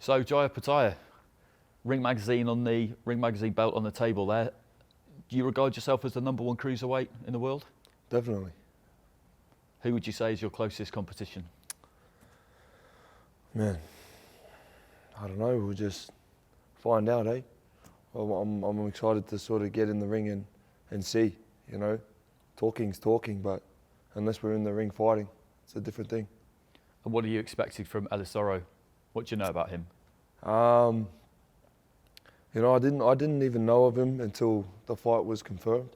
So, Jai Opetaia, Ring Magazine belt on the table there. Do you regard yourself as the #1 cruiserweight in the world? Definitely. Who would you say is your closest competition? Man, I don't know. We'll just find out, eh? I'm excited to sort of get in the ring and see, you know. Talking's talking, but unless we're in the ring fighting, it's a different thing. And what are you expecting from Ellis Zorro? What do you know about him? You know, I didn't even know of him until the fight was confirmed.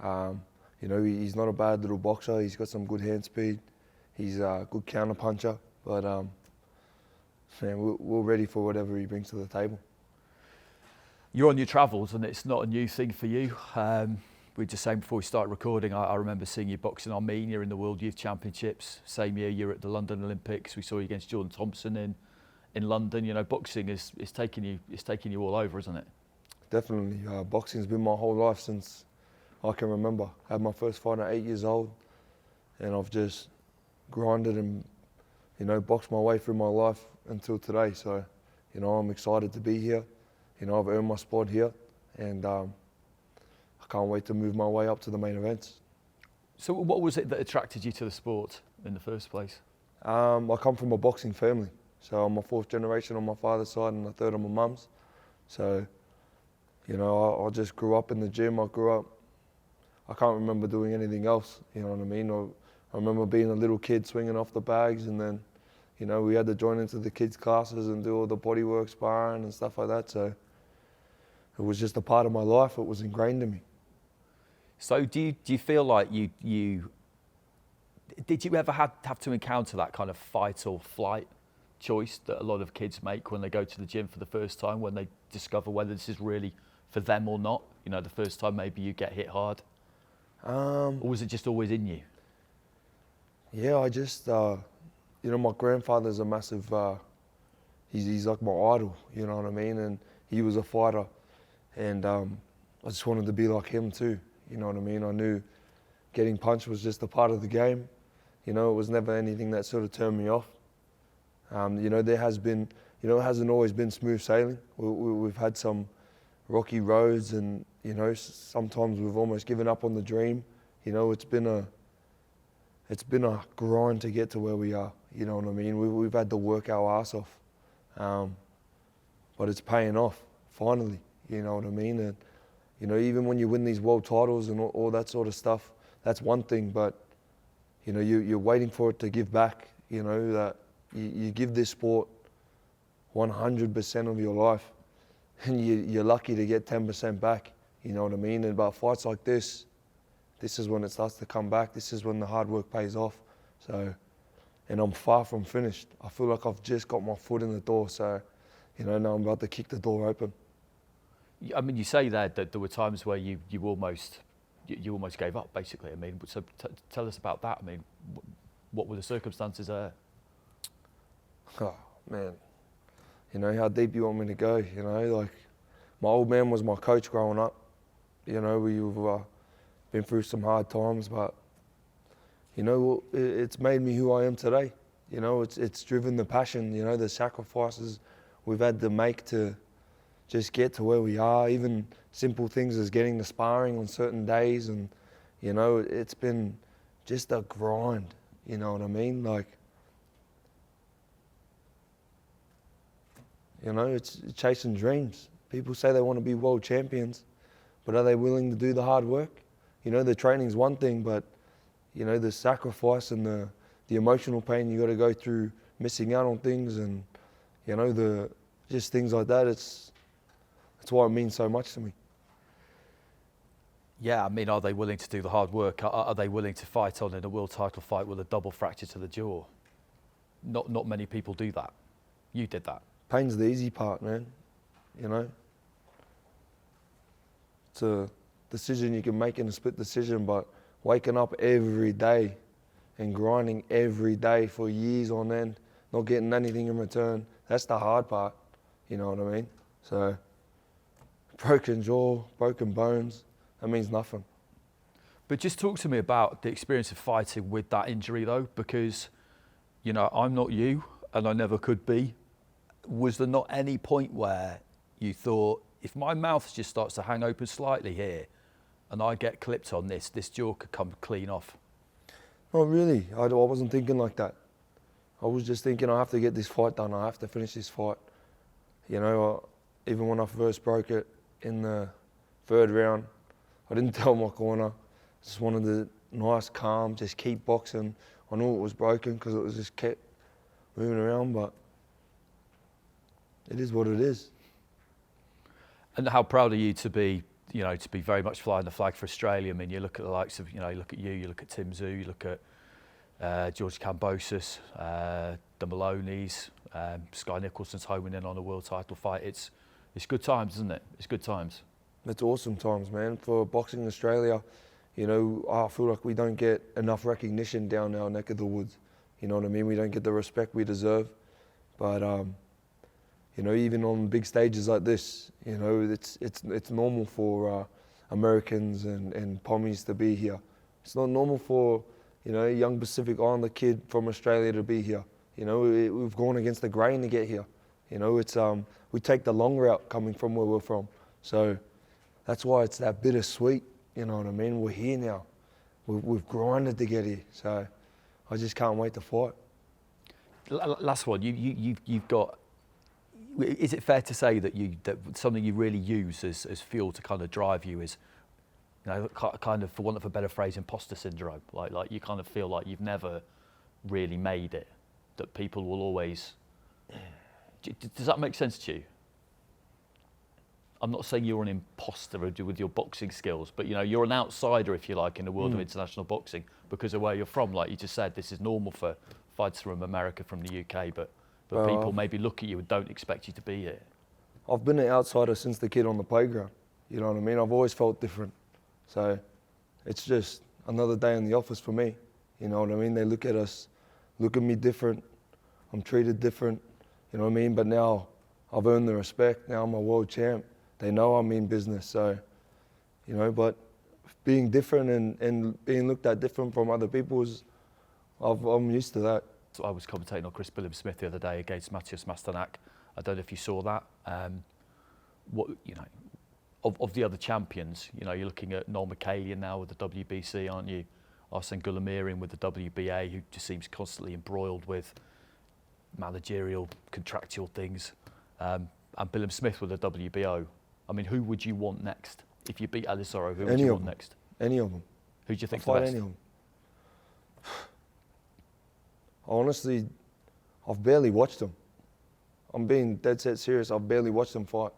You know, he's not a bad little boxer. He's got some good hand speed. He's a good counter puncher. But man, we're ready for whatever he brings to the table. You're on your travels, and it's not a new thing for you. We were just saying before we started recording, I remember seeing you boxing Armenia in the World Youth Championships. Same year, you're at the London Olympics. We saw you against Jordan Thompson in London. You know, boxing is taking you all over, isn't it? Definitely. Boxing's been my whole life since I can remember. I had my first fight at 8 years old, and I've just grinded and, you know, boxed my way through my life until today. So, you know, I'm excited to be here. You know, I've earned my spot here, and I can't wait to move my way up to the main events. So what was it that attracted you to the sport in the first place? I come from a boxing family. So I'm a 4th generation on my father's side and a 3rd on my mum's. So, you know, I just grew up in the gym. I can't remember doing anything else, you know what I mean? I remember being a little kid swinging off the bags, and then, you know, we had to join into the kids' classes and do all the bodywork sparring and stuff like that. So it was just a part of my life. It was ingrained in me. So do you feel like did you ever have to encounter that kind of fight or flight choice that a lot of kids make when they go to the gym for the first time, when they discover whether this is really for them or not? You know, the first time maybe you get hit hard. Or was it just always in you? Yeah, I just, you know, my grandfather's a massive, he's like my idol, you know what I mean? And he was a fighter, and I just wanted to be like him too, you know what I mean? I knew getting punched was just a part of the game. You know, it was never anything that sort of turned me off. You know, there has been, you know, it hasn't always been smooth sailing. We've had some rocky roads, and, you know, sometimes we've almost given up on the dream. You know, it's been a grind to get to where we are. You know what I mean? We've had to work our ass off, but it's paying off finally. You know what I mean? And, you know, even when you win these world titles and all that sort of stuff, that's one thing. But, you know, you're waiting for it to give back. You know, that you give this sport 100% of your life, and you're lucky to get 10% back. You know what I mean? And about fights like this is when it starts to come back. This is when the hard work pays off. So, and I'm far from finished. I feel like I've just got my foot in the door. So, you know, now I'm about to kick the door open. I mean, you say that there were times where you almost gave up, basically. I mean, so tell us about that. I mean, what were the circumstances there? Oh, man. You know, how deep you want me to go, you know? Like, my old man was my coach growing up. You know, we've been through some hard times, but, you know, it's made me who I am today. You know, it's driven the passion, you know, the sacrifices we've had to make to just get to where we are. Even simple things as getting the sparring on certain days, and, you know, it's been just a grind, you know what I mean? Like, you know, it's chasing dreams. People say they want to be world champions, but are they willing to do the hard work? You know, the training's one thing, but, you know, the sacrifice and the emotional pain you got to go through, missing out on things, and, you know, just things like that. It's why it means so much to me. Yeah, I mean, are they willing to do the hard work? Are they willing to fight on in a world title fight with a double fracture to the jaw? Not many people do that. You did that. Pain's the easy part, man. You know, it's a decision you can make in a split decision, but waking up every day and grinding every day for years on end, not getting anything in return, that's the hard part. You know what I mean? So, broken jaw, broken bones, that means nothing. But just talk to me about the experience of fighting with that injury, though, because, you know, I'm not you, and I never could be. was there not any point where you thought, if my mouth just starts to hang open slightly here and I get clipped on this jaw could come clean off? Not really. I wasn't thinking like that. I was just thinking, I have to get this fight done. I have to finish this fight. You know, even when I first broke it in the 3rd round, I didn't tell my corner. Just wanted the nice, calm, just keep boxing. I knew it was broken because it was just kept moving around, but it is what it is. And how proud are you to be, you know, to be very much flying the flag for Australia? I mean, you look at the likes of, you know, you look at you look at Tim Tszyu, you look at George Kambosos, the Maloneys, Sky Nicholson's homing in on a world title fight. It's good times, isn't it? It's good times. It's awesome times, man. For boxing in Australia, you know, I feel like we don't get enough recognition down our neck of the woods. You know what I mean? We don't get the respect we deserve. But you know, even on big stages like this, you know, it's normal for Americans and Pommies to be here. It's not normal for, you know, a young Pacific Islander kid from Australia to be here. You know, we've gone against the grain to get here. You know, it's we take the long route coming from where we're from. So that's why it's that bittersweet. You know what I mean? We're here now. We've grinded to get here. So I just can't wait to fight. Last one, you've got. Is it fair to say that something you really use as fuel to kind of drive you is, you know, kind of, for want of a better phrase, imposter syndrome? Like you kind of feel like you've never really made it, that people will always. Does that make sense to you? I'm not saying you're an imposter with your boxing skills, but you know, you're an outsider, if you like, in the world of international boxing because of where you're from. Like you just said, this is normal for fights from America, from the UK, but people maybe look at you and don't expect you to be here. I've been an outsider since the kid on the playground. You know what I mean? I've always felt different. So it's just another day in the office for me. You know what I mean? They look at us, look at me different. I'm treated different. You know what I mean? But now I've earned the respect. Now I'm a world champ. They know I'm in business. So, you know, but being different and being looked at different from other people, I'm used to that. So I was commentating on Chris Billam-Smith the other day against Matthias Masternak. I don't know if you saw that. What, you know, of the other champions, you know, you're looking at Noel McCallion now with the WBC, aren't you? Arsene Goulamirian with the WBA, who just seems constantly embroiled with managerial, contractual things. And Billam-Smith with the WBO. I mean, who would you want next? If you beat Ellis Zorro, who would you want next? Any of them. Who do you think's I'll the fight best? any of them. Honestly, I've barely watched them. I'm being dead set serious. I've barely watched them fight.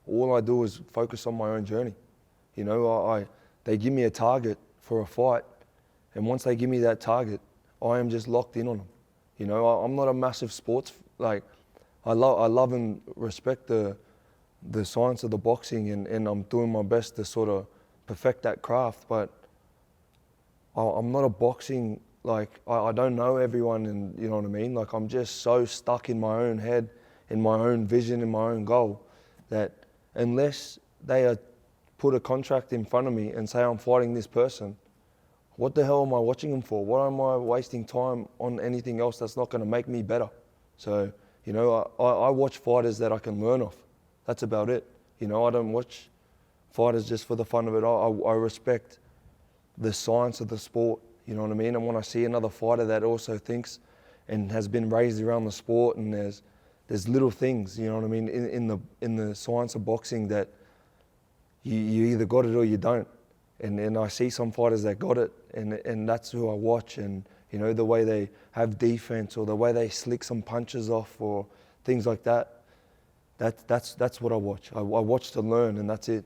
All I do is focus on my own journey. You know, they give me a target for a fight, and once they give me that target, I am just locked in on them. You know, I'm not a massive sports, like, I love and respect the science of the boxing, and I'm doing my best to sort of perfect that craft, but I'm not a boxing, like, I don't know everyone, and you know what I mean? Like, I'm just so stuck in my own head, in my own vision, in my own goal, that unless they put a contract in front of me and say I'm fighting this person, what the hell am I watching them for? Why am I wasting time on anything else that's not going to make me better? So, you know, I watch fighters that I can learn off. That's about it. You know, I don't watch fighters just for the fun of it. I respect the science of the sport, you know what I mean? And when I see another fighter that also thinks and has been raised around the sport, and there's little things, you know what I mean, in the science of boxing that you either got it or you don't. And I see some fighters that got it, and that's who I watch. And you know, the way they have defense, or the way they slick some punches off, or things like that. That's what I watch. I watch to learn, and that's it.